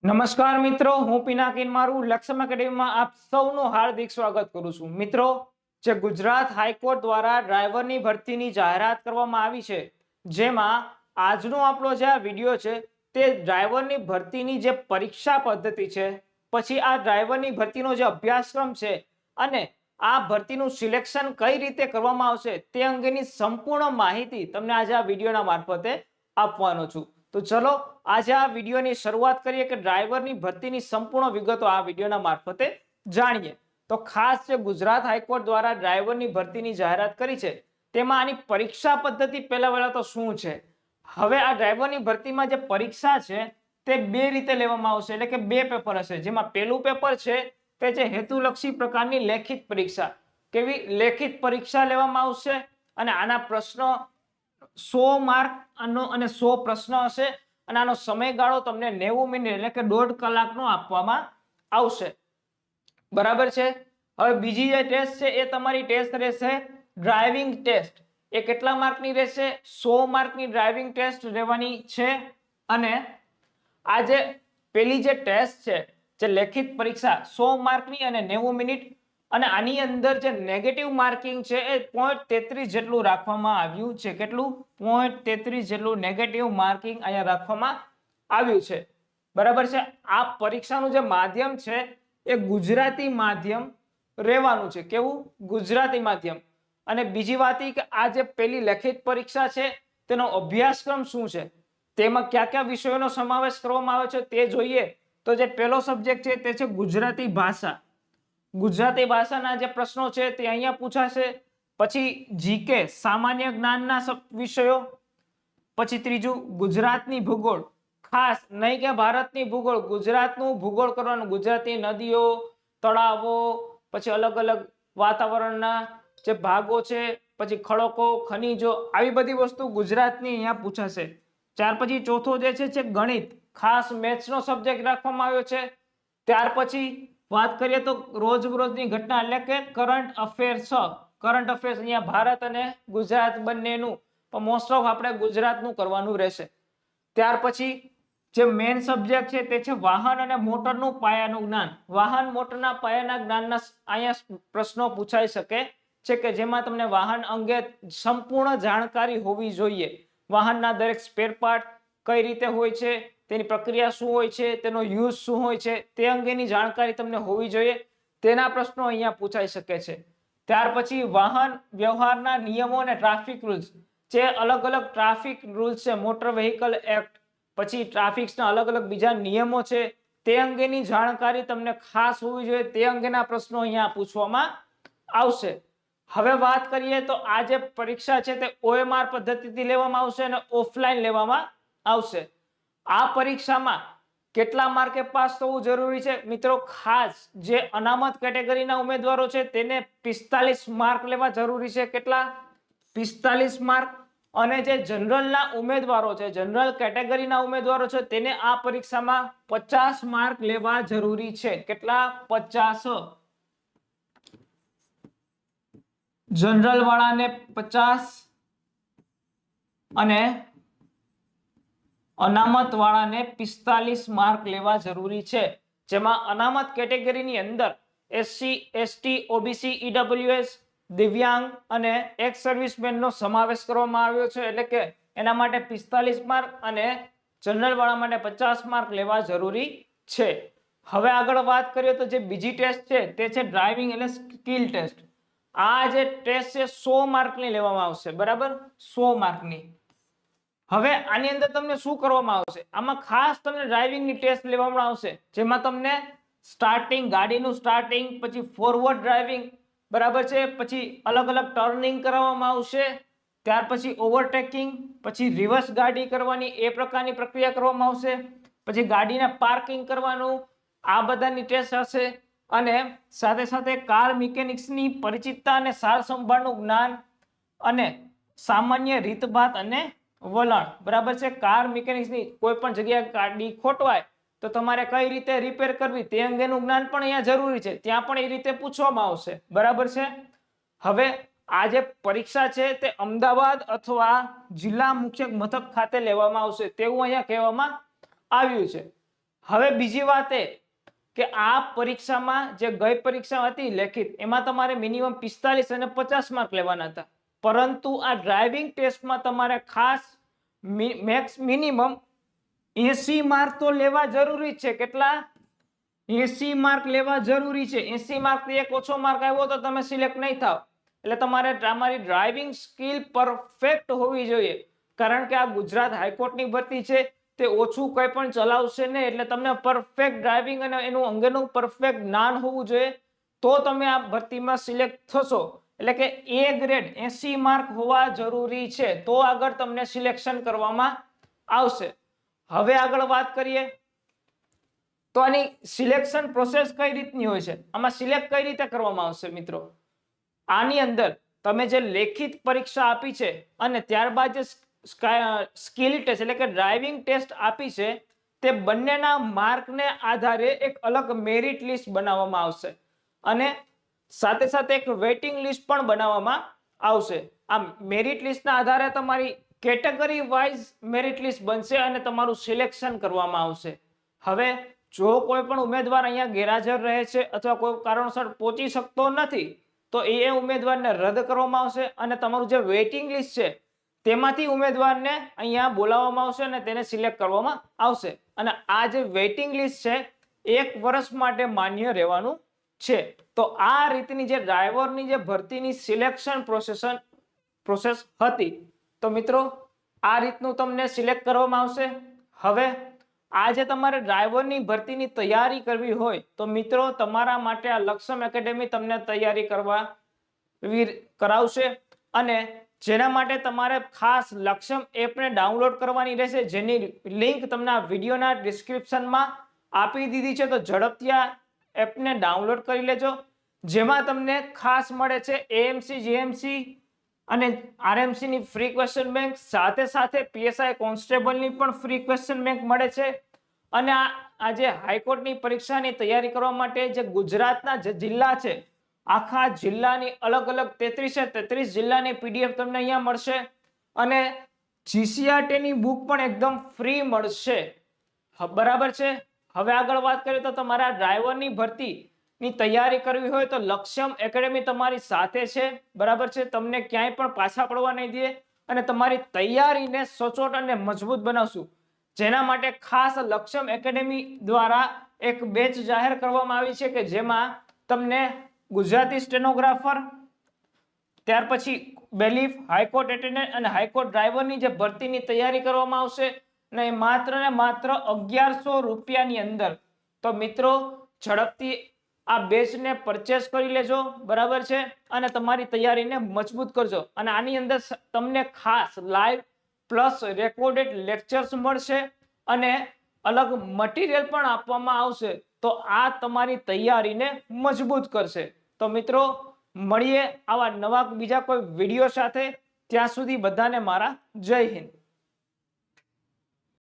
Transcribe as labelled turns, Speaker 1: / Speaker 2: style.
Speaker 1: નમસ્કાર મિત્રો, હું પિનાકિન મારું લક્ષ્યમ એકેડેમીમાં આપ સૌનું હાર્દિક સ્વાગત કરું છું. મિત્રો, જે ગુજરાત હાઈકોર્ટ દ્વારા ડ્રાઈવરની ભરતીની જાહેરાત કરવામાં આવી છે, જેમાં આજનો આપણો જે આ વિડીયો છે તે ડ્રાઈવરની ભરતીની જે પરીક્ષા પદ્ધતિ છે, પછી આ ડ્રાઈવરની ભરતીનો જે અભ્યાસક્રમ છે અને આ ભરતીનું સિલેક્શન કઈ રીતે કરવામાં આવશે તે અંગેની સંપૂર્ણ માહિતી તમને આજે આ વિડીયોના મારફતે આપવાનો છું. તો ચલો આજે આ વિડીયોની શરૂઆત કરીએ કે ડ્રાઈવરની ભરતીની સંપૂર્ણ વિગતો આ વિડીયોના મારફતે જાણીએ. તો ખાસ જે ગુજરાત હાઈકોર્ટ દ્વારા ડ્રાઈવરની ભરતીની જાહેરાત કરી છે તેમાં આની પરીક્ષા પદ્ધતિ પહેલા તો શું છે. હવે આ ડ્રાઈવરની ભરતીમાં જે પરીક્ષા છે તે બે રીતે લેવામાં આવશે, એટલે કે બે પેપર હશે, જેમાં પહેલું પેપર છે તે છે હેતુલક્ષી પ્રકારની લેખિત પરીક્ષા. કેવી લેખિત પરીક્ષા લેવામાં આવશે અને આના પ્રશ્નો 100 માર્ક અને 100 પ્રશ્ન હશે અને આનો સમયગાળો તમને 90 મિનિટ એટલે કે 1.5 કલાકનો આપવામાં આવશે. બરાબર છે. હવે બીજી જે ટેસ્ટ છે એ તમારી ટેસ્ટ રહેશે ડ્રાઇવિંગ ટેસ્ટ. એ કેટલા માર્કની રહેશે? 100 માર્કની ડ્રાઇવિંગ ટેસ્ટ રહેવાની છે. અને આ જે પેલી જે ટેસ્ટ છે, જે લેખિત પરીક્ષા 100 માર્કની અને 90 મિનિટ, અને આની અંદર જે નેગેટિવ માર્કિંગ છે એ 0.33 જેટલું રાખવામાં આવ્યું છે. કેટલું? 0.33 જેટલું નેગેટિવ માર્કિંગ અહીંયા રાખવામાં આવ્યું છે. બરાબર છે. આ પરીક્ષાનું જે માધ્યમ છે એ ગુજરાતી માધ્યમ રહેવાનું છે. કેવું? ગુજરાતી માધ્યમ. અને બીજી વાત એ કે આ જે પેલી લેખિત પરીક્ષા છે તેનો અભ્યાસક્રમ શું છે, તેમાં કયા કયા વિષયોનો સમાવેશ કરવામાં આવે છે તે જોઈએ. તો જે પહેલો સબ્જેક્ટ છે તે છે ગુજરાતી ભાષા. ગુજરાતી ભાષાના જે પ્રશ્નો છે તે અહીંયા પૂછાશે. પછી જીકે સામાન્ય જ્ઞાનના વિષયો. પછી ત્રીજું ગુજરાતની ભૂગોળ. ખાસ નહીં કે ભારતની ભૂગોળ, ગુજરાતનું ભૂગોળ કરવાનું. ગુજરાતી નદીઓ, તળાવો, પછી અલગ અલગ વાતાવરણના જે ભાગો છે, પછી ખડકો, ખનીજો, આવી બધી વસ્તુ ગુજરાતની અહીંયા પૂછાશે. ત્યાર પછી ચોથો જે છે ગણિત. ખાસ મેથ્સનો સબ્જેક્ટ રાખવામાં આવ્યો છે. ત્યાર પછી વાત કરીએ તો રોજબરોજની ઘટના એટલે કે કરંટ અફેર્સ. કરંટ અફેર્સ અહીંયા ભારત અને ગુજરાત બંનેનું, પણ મોસ્ટ ઓફ આપણે ગુજરાતનું કરવાનું રહેશે. ત્યાર પછી જે મેઇન સબ્જેક્ટ છે તે છે વાહન અને મોટરનું પાયાનું જ્ઞાન. વાહન મોટરના પાયાના જ્ઞાનના અહીંયા પ્રશ્નો પૂછાઈ શકે છે કે જેમાં તમને વાહન અંગે સંપૂર્ણ જાણકારી હોવી જોઈએ. વાહનના દરેક સ્પેર પાર્ટ કઈ રીતે હોય છે, તેની પ્રક્રિયા શું હોય છે, તેનો યુઝ શું હોય છે, તે અંગેની જાણકારી તમને હોવી જોઈએ. તેના પ્રશ્નો અહીંયા પૂછાઈ શકે છે. ત્યાર પછી વાહન વ્યવહારના નિયમો અને ટ્રાફિક રૂલ્સ. જે અલગ અલગ ટ્રાફિક રૂલ્સ છે, મોટર વ્હીકલ એક્ટ, પછી ટ્રાફિકના અલગ અલગ બીજા નિયમો છે, તે અંગેની જાણકારી તમને ખાસ હોવી જોઈએ. તે અંગેના પ્રશ્નો અહીંયા પૂછવામાં આવશે. હવે વાત કરીએ તો આ જે પરીક્ષા છે તે OMR પદ્ધતિથી લેવામાં આવશે અને ઓફલાઈન લેવામાં આવશે. આ પરીક્ષામાં કેટલા માર્કે પાસ થવું જરૂરી છે? મિત્રો, ખાસ જે અનામત કેટેગરીના ઉમેદવારો છે તેને 45 માર્ક લેવા જરૂરી છે. કેટલા? 45 માર્ક. અને જે જનરલના ઉમેદવારો છે, જનરલ કેટેગરીના ઉમેદવારો છે, તેને આ પરીક્ષામાં 50 માર્ક લેવા જરૂરી છે. કેટલા? 50. જનરલ વાળાને 50 અને અનામત વાળાને 45 માર્ક લેવા જરૂરી છે. જેમાં અનામત કેટેગરીની અંદર SC, ST, OBC, EWS, દિવ્યાંગ અને એક્સ સર્વિસમેનનો સમાવેશ કરવામાં આવ્યો છે. એટલે કે એના માટે 45 માર્ક અને જનરલ વાળા માટે 50 માર્ક લેવા જરૂરી છે. હવે આગળ વાત કરીએ તો જે બીજી ટેસ્ટ છે તે છે ડ્રાઇવિંગ એટલે સ્કિલ ટેસ્ટ. આ જે ટેસ્ટ છે 100 માર્કની લેવામાં આવશે. બરાબર? 100 માર્કની. હવે આની અંદર તમને શું કરવામાં આવશે? આમાં ખાસ તમને ડ્રાઇવિંગની ટેસ્ટ લેવામાં આવશે, જેમાં તમને સ્ટાર્ટિંગ, ગાડીનું સ્ટાર્ટિંગ, પછી ફોરવર્ડ ડ્રાઇવિંગ, બરાબર છે, પછી અલગ અલગ ટર્નિંગ કરવામાં આવશે. ત્યાર પછી ઓવરટેકિંગ, પછી રિવર્સ ગાડી કરવાની, એ પ્રકારની પ્રક્રિયા કરવામાં આવશે. પછી ગાડીને પાર્કિંગ કરવાનું, આ બધાની ટેસ્ટ હશે. અને સાથે સાથે કાર મિકેનિક્સની પરિચિતતા અને સાર સંભાળનું જ્ઞાન અને સામાન્ય રીતભાત અને વલણ. બરાબર છે. કાર મિકેનિક્સની કોઈ પણ જગ્યાએ ગાડી ખોટવાય તો તમારે કઈ રીતે રિપેર કરવી તે અંગેનું જ્ઞાન પણ અહીંયા જરૂરી છે. ત્યાં પણ એ રીતે પૂછવામાં આવશે. બરાબર છે. હવે આ જે પરીક્ષા છે તે અમદાવાદ અથવા જિલ્લા મુખ્ય મથક ખાતે લેવામાં આવશે તેવું અહીંયા કહેવામાં આવ્યું છે. હવે બીજી વાત એ કે આ પરીક્ષામાં જે ગઈ પરીક્ષા હતી લેખિત એમાં તમારે મિનિમમ 45 અને 50 માર્ક લેવાના હતા, પરંતુ આ ડ્રાઇવિંગ ટેસ્ટમાં તમારે ખાસ મેક્સ મિનિમમ 80 માર્ક તો લેવા જરૂરી છે. કેટલા? 80 માર્ક લેવા જરૂરી છે. 80 માર્ક થી એક ઓછો માર્ક આવ્યો તો તમે સિલેક્ટ નહીં થાવ. એટલે તમારે તમારી ડ્રાઇવિંગ સ્કિલ પરફેક્ટ હોવી જોઈએ, કારણ કે આ ગુજરાત હાઈકોર્ટની ભરતી છે. તે ઓછું કંઈ પણ ચલાવશે નહીં, એટલે તમને પરફેક્ટ ડ્રાઇવિંગ અને એનું અંગેનું પરફેક્ટ જ્ઞાન હોવું જોઈએ, તો તમે આ ભરતીમાં સિલેક્ટ થશો. એટલે કે એ ગ્રેડ 80 માર્ક હોવા જરૂરી છે, તો આગળ તમને સિલેક્શન કરવામાં આવશે. હવે આગળ વાત કરીએ તો આની સિલેક્શન પ્રોસેસ કઈ રીતની હોય છે, આમાં સિલેક્ટ કઈ રીતે કરવામાં આવશે મિત્રો. આની અંદર તમે જે લેખિત પરીક્ષા આપી છે અને ત્યારબાદ જે સ્કિલ ટેસ્ટ એટલે કે ડ્રાઇવિંગ ટેસ્ટ આપી છે, તે બંનેના માર્કને આધારે એક અલગ મેરિટ લિસ્ટ બનાવવામાં આવશે અને સાથે સાથે એક વેઇટિંગ લિસ્ટ પણ બનાવવામાં આવશે. આ મેરિટ લિસ્ટના આધારે તમારી કેટેગરી વાઇઝ મેરિટ લિસ્ટ બનશે અને તમારું સિલેક્શન કરવામાં આવશે. હવે જો કોઈ પણ ઉમેદવાર અહીંયા ગેરહાજર રહે છે અથવા કોઈ કારણસર પહોંચી શકતો નથી, તો એ ઉમેદવારને રદ કરવામાં આવશે અને તમારું જે વેઇટિંગ લિસ્ટ છે તેમાંથી ઉમેદવારને અહીંયા બોલાવવામાં આવશે અને તેને સિલેક્ટ કરવામાં આવશે. અને આ જે વેઇટિંગ લિસ્ટ છે 1 વર્ષ માટે માન્ય રહેવાનું છે. તો આ રીતની જે ડ્રાઈવરની જે ભરતીની સિલેક્શન પ્રોસેસ હતી. તો મિત્રો આ રીતનું તમને સિલેક્ટ કરવામાં આવશે. હવે આજે તમારે ડ્રાઈવરની ભરતીની તૈયારી કરવી હોય તો મિત્રો તમારા માટે આ લક્ષમ એકેડેમી તમને તૈયારી કરાવશે અને જેના માટે તમારે ખાસ લક્ષમ એપને ડાઉનલોડ કરવાની રહેશે, જેની લિંક તમને આ વિડીયોના ડિસ્ક્રિપ્શનમાં આપી દીધી છે. તો ઝડપથી આ એપને ડાઉનલોડ કરી લેજો, જેમાં તમને ખાસ મળે છે એએમસી, જીએમસી અને આરએમસી ની ફ્રી ક્વેશ્ચન બેંક, સાથે સાથે પીએસઆઈ કોન્સ્ટેબલની પણ ફ્રી ક્વેશ્ચન બેંક મળે છે. અને આજે હાઈકોર્ટની પરીક્ષાની તૈયારી કરવા માટે જે ગુજરાતના જે જિલ્લા છે, આખા જિલ્લાની અલગ અલગ 33 જિલ્લાની પીડીએફ તમને અહીંયા મળશે અને જીસીઆરટી ની બુક પણ એકદમ ફ્રી મળશે. બરાબર છે. હવે આગળ વાત કરીએ તો તમારા ડ્રાઈવરની ભરતીની તૈયારી કરવી હોય તો લક્ષમ એકેડેમી તમારી સાથે છે. બરાબર છે. તમને ક્યાંય પણ પાછા પડવા નહીં દે અને તમારી તૈયારીને સચોટ અને મજબૂત બનાવશું. જેના માટે ખાસ લક્ષમ એકેડેમી દ્વારા એક બેચ જાહેર કરવામાં આવી છે કે જેમાં તમને ગુજરાતી સ્ટેનોગ્રાફર, ત્યાર પછી બેલીફ, હાઈકોર્ટ એટેન્ડન્ટ અને હાઈકોર્ટ ડ્રાઈવરની જે ભરતીની તૈયારી કરવામાં આવશે ને માત્ર 1100 રૂપિયાની અંદર. તો મિત્રો ઝડપથી આ બેચને પરચેસ કરી લેજો. બરાબર છે. અને તમારી તૈયારીને મજબૂત કરજો. અને આની અંદર તમને ખાસ લાઈવ પ્લસ રેકોર્ડેડ લેક્ચર્સ મળશે અને અલગ મટીરિયલ પણ આપવામાં આવશે. તો આ તમારી તૈયારીને મજબૂત કરશે. તો મિત્રો મળીએ આવા નવા બીજા કોઈ વિડીયો સાથે. ત્યાં સુધી બધાને મારા જય હિન્દ.